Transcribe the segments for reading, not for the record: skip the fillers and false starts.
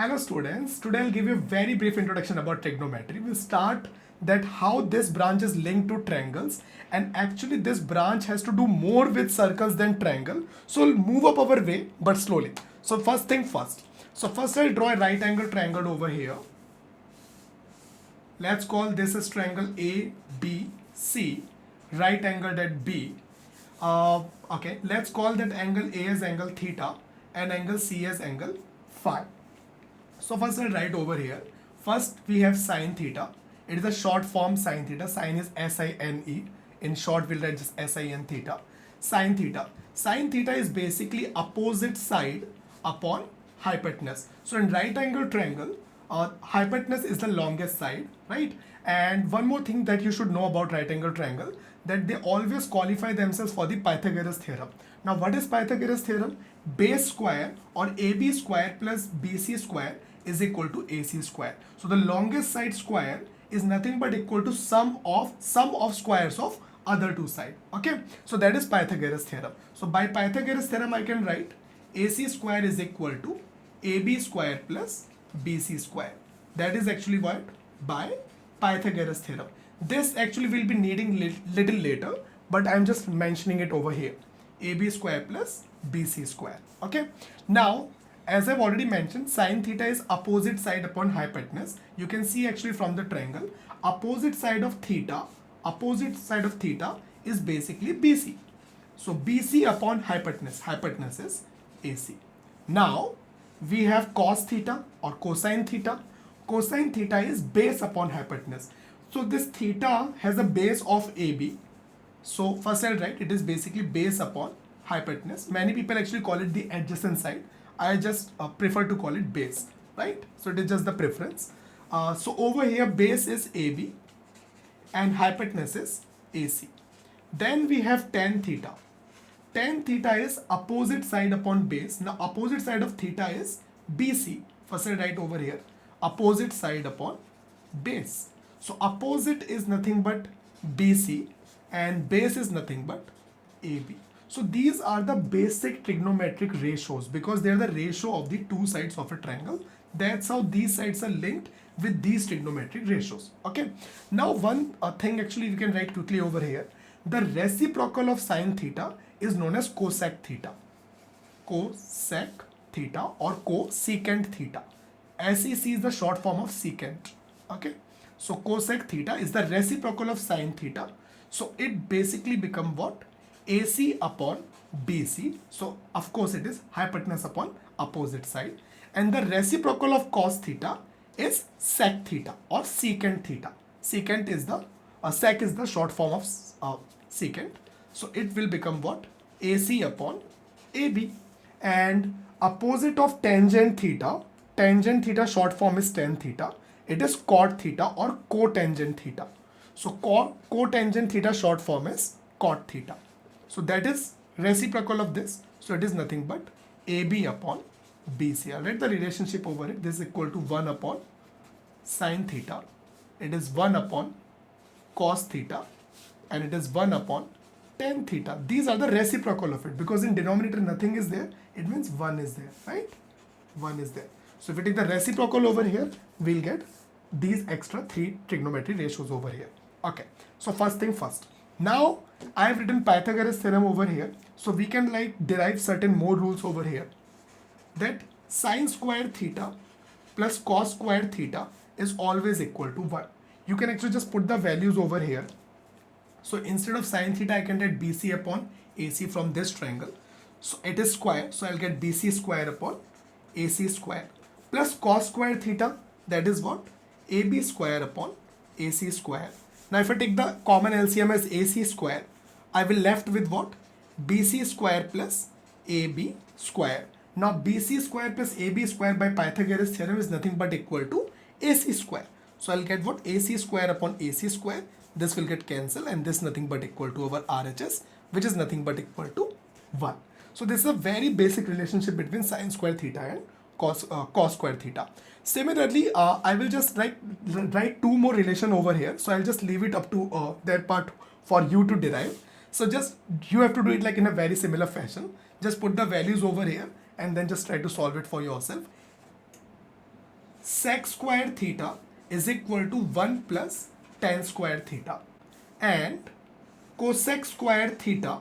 Hello students, today I'll give you a very brief introduction about trigonometry. We'll start that how this branch is linked to triangles, and actually this branch has to do more with circles than triangle. So we'll move up our way but slowly. So first thing first. So first I'll draw a right angle triangle over here. Let's call this as triangle ABC, right angled at B. Okay, let's call that angle A as angle theta and angle C as angle phi. So first I'll write over here. First we have sine theta. It is a short form sine theta. Sine is S-I-N-E. In short we'll write just S-I-N theta. Sine theta. Sine theta is basically opposite side upon hypotenuse. So in right angle triangle, hypotenuse is the longest side, right? And one more thing that you should know about right angle triangle, that they always qualify themselves for the Pythagoras theorem. Now what is Pythagoras theorem? Base square or AB square plus BC square is equal to AC square. So the longest side square is nothing but equal to sum of squares of other two sides. Okay, so that is Pythagoras theorem. So by Pythagoras theorem I can write AC square is equal to AB square plus BC square. That is actually what by Pythagoras theorem. This actually will be needing little later, but I'm just mentioning it over here. AB square plus BC square. Okay, now as I've already mentioned, sine theta is opposite side upon hypotenuse. You can see actually from the triangle, opposite side of theta is basically BC. So BC upon hypotenuse is AC. Now we have cos theta or cosine theta. Cosine theta is base upon hypotenuse. So this theta has a base of AB. So first I'll write it is basically base upon hypotenuse. Many people actually call it the adjacent side. I just prefer to call it base, right? So it is just the preference. So over here base is AB and hypotenuse is AC. Then we have tan theta. Tan theta is opposite side upon base. Now opposite side of theta is BC. First I write over here opposite side upon base. So opposite is nothing but BC and base is nothing but AB. So these are the basic trigonometric ratios because they are the ratio of the two sides of a triangle. That's how these sides are linked with these trigonometric ratios. Okay. Now one thing actually we can write quickly over here. The reciprocal of sine theta is known as cosec theta. Cosec theta or cosecant theta. SEC is the short form of secant. Okay. So cosec theta is the reciprocal of sine theta. So it basically become what? AC upon BC. So of course it is hypotenuse upon opposite side. And the reciprocal of cos theta is sec theta or secant theta. Secant is the sec is the short form of secant. So it will become what? AC upon AB. And opposite of tangent theta short form is tan theta. It is cot theta or cotangent theta. So cotangent theta short form is cot theta. So that is reciprocal of this. So it is nothing but AB upon BC. I'll write the relationship over it. This is equal to 1 upon sine theta. It is 1 upon cos theta. And it is 1 upon tan theta. These are the reciprocal of it. Because in denominator nothing is there. It means 1 is there. Right? 1 is there. So if we take the reciprocal over here, we'll get these extra 3 trigonometry ratios over here. Okay. So first thing first. Now I have written Pythagoras theorem over here. So we can like derive certain more rules over here. That sine square theta plus cos square theta is always equal to 1. You can actually just put the values over here. So instead of sine theta I can write BC upon AC from this triangle. So it is square. So I'll get BC square upon AC square. Plus cos square theta, that is what? AB square upon AC square. Now if I take the common LCM as AC square, I will left with what? BC square plus AB square. Now BC square plus AB square by Pythagoras theorem is nothing but equal to AC square. So I'll get what? AC square upon AC square. This will get cancelled and this nothing but equal to our RHS, which is nothing but equal to 1. So this is a very basic relationship between sine square theta and cos square theta. Similarly, I will just write 2 more relation over here. So I'll just leave it up to that part for you to derive. So just you have to do it like in a very similar fashion. Just put the values over here and then just try to solve it for yourself. sec square theta is equal to 1 plus tan square theta, and cosec square theta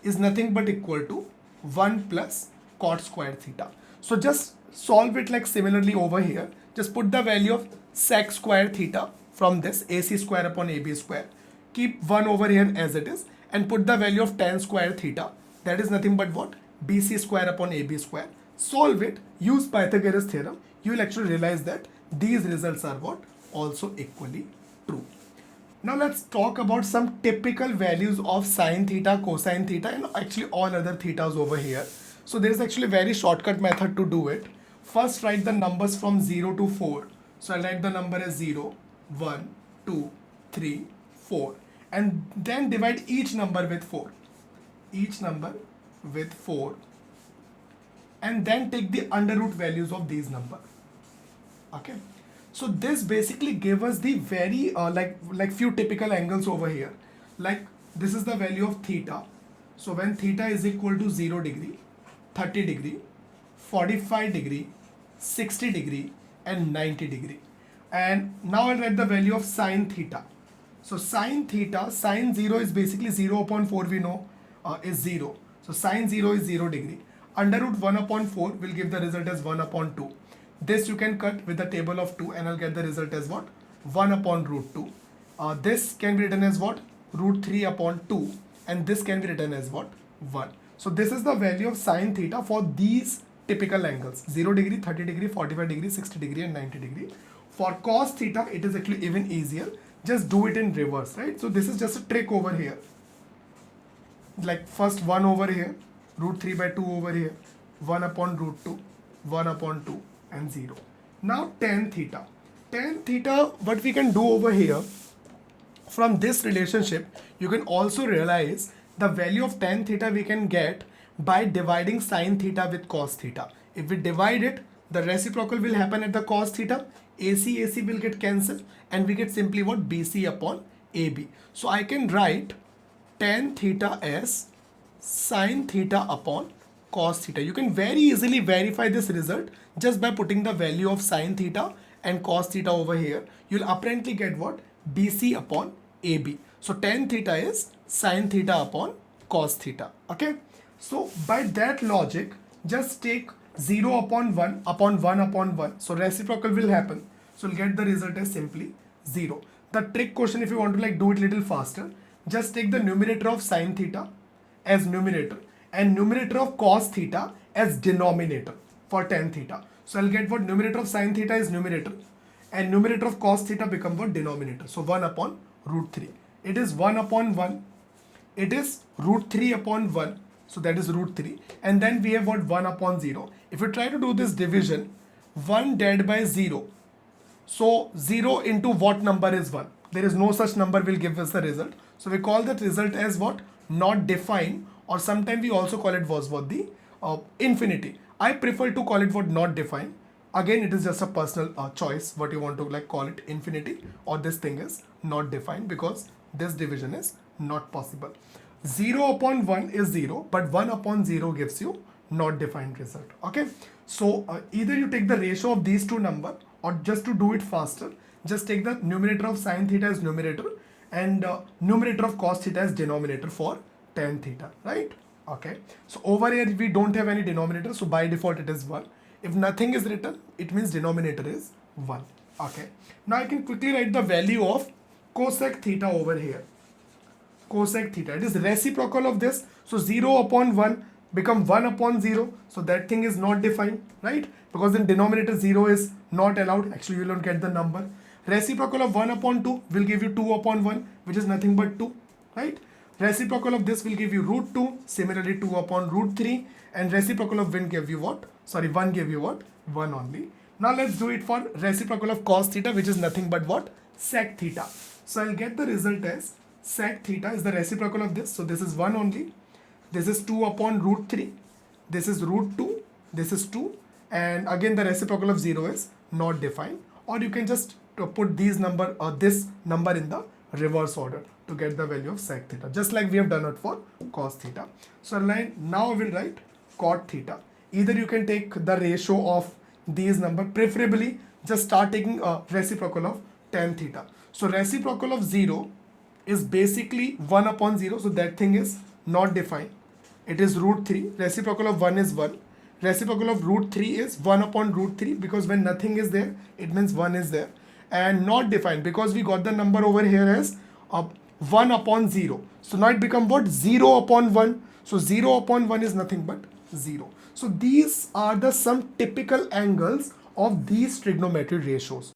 is nothing but equal to 1 plus cot square theta. So just solve it like similarly over here. Just put the value of sec square theta from this AC square upon AB square. Keep 1 over here as it is and put the value of tan square theta. That is nothing but what? BC square upon AB square. Solve it. Use Pythagoras theorem. You will actually realize that these results are what? Also equally true. Now let's talk about some typical values of sine theta, cosine theta, and actually all other thetas over here. So there is actually a very shortcut method to do it. First write the numbers from 0 to 4. So I'll write the number as 0, 1, 2, 3, 4. And then divide each number with 4. Each number with 4. And then take the under root values of these numbers. Okay. So this basically gave us the very like few typical angles over here. Like this is the value of theta. So when theta is equal to 0 degree, 30 degree, 45 degree, 60 degree and 90 degree. And now I'll write the value of sine theta. So sine theta, sine 0 is basically 0 upon 4 we know is 0. So sine 0 is 0 degree. Under root 1 upon 4 will give the result as 1 upon 2. This you can cut with the table of 2 and I'll get the result as what? 1 upon root 2. This can be written as what? Root 3 upon 2, and this can be written as what? 1. So this is the value of sine theta for these typical angles: 0 degree, 30 degree, 45 degree, 60 degree and 90 degree. For cos theta it is actually even easier. Just do it in reverse, right? So this is just a trick over here. Like first 1 over here, root 3 by 2 over here, 1 upon root 2, 1 upon 2 and 0. Now tan theta. Tan theta, what we can do over here, from this relationship, you can also realize the value of tan theta we can get by dividing sine theta with cos theta. If we divide it, the reciprocal will happen at the cos theta, AC will get cancelled and we get simply what? BC upon AB. So I can write tan theta as sine theta upon cos theta. You can very easily verify this result just by putting the value of sine theta and cos theta over here. You'll apparently get what? BC upon AB. So tan theta is sine theta upon cos theta. Okay. So by that logic, just take 0 upon 1 upon 1 upon 1. So reciprocal will happen. So you'll get the result as simply 0. The trick question, if you want to like do it little faster, just take the numerator of sine theta as numerator and numerator of cos theta as denominator for tan theta. So I'll get what? Numerator of sine theta is numerator and numerator of cos theta become what? Denominator. So 1 upon root 3. It is 1 upon 1. It is root 3 upon 1. So that is root 3. And then we have what? 1 upon 0. If you try to do this division, 1 divided by 0. So 0 into what number is 1? There is no such number will give us the result. So we call that result as what? Not defined, or sometimes we also call it was what? The infinity. I prefer to call it what? Not defined. Again, it is just a personal choice what you want to like call it, infinity or this thing is not defined, because this division is not possible. 0 upon 1 is 0, but 1 upon 0 gives you not defined result. Okay. So either you take the ratio of these two numbers, or just to do it faster, just take the numerator of sine theta as numerator and numerator of cos theta as denominator for tan theta, right? Okay. So over here we don't have any denominator, so by default it is 1. If nothing is written, it means denominator is 1. Okay. Now I can quickly write the value of cosec theta over here. Cosec theta, it is reciprocal of this. So 0 upon 1 become 1 upon 0. So that thing is not defined, right? Because in denominator 0 is not allowed. Actually, you will not get the number. Reciprocal of 1 upon 2 will give you 2 upon 1, which is nothing but 2, right? Reciprocal of this will give you root 2. Similarly, 2 upon root 3. And reciprocal of 1 give you what? Sorry, 1 give you what? 1 only. Now let's do it for reciprocal of cos theta, which is nothing but what? Sec theta. So I'll get the result as sec theta is the reciprocal of this. So this is 1 only. This is 2 upon root 3. This is root 2. This is 2. And again the reciprocal of 0 is not defined. Or you can just put these number or this number in the reverse order to get the value of sec theta. Just like we have done it for cos theta. So now I will write cot theta. Either you can take the ratio of these number, preferably just start taking a reciprocal of tan theta. So reciprocal of 0 is basically 1 upon 0, so that thing is not defined. It is root 3. Reciprocal of 1 is 1. Reciprocal of root 3 is 1 upon root 3, because when nothing is there, it means 1 is there. And not defined, because we got the number over here as 1 upon 0. So now it become what? 0 upon 1. So 0 upon 1 is nothing but 0. So these are the some typical angles of these trigonometric ratios.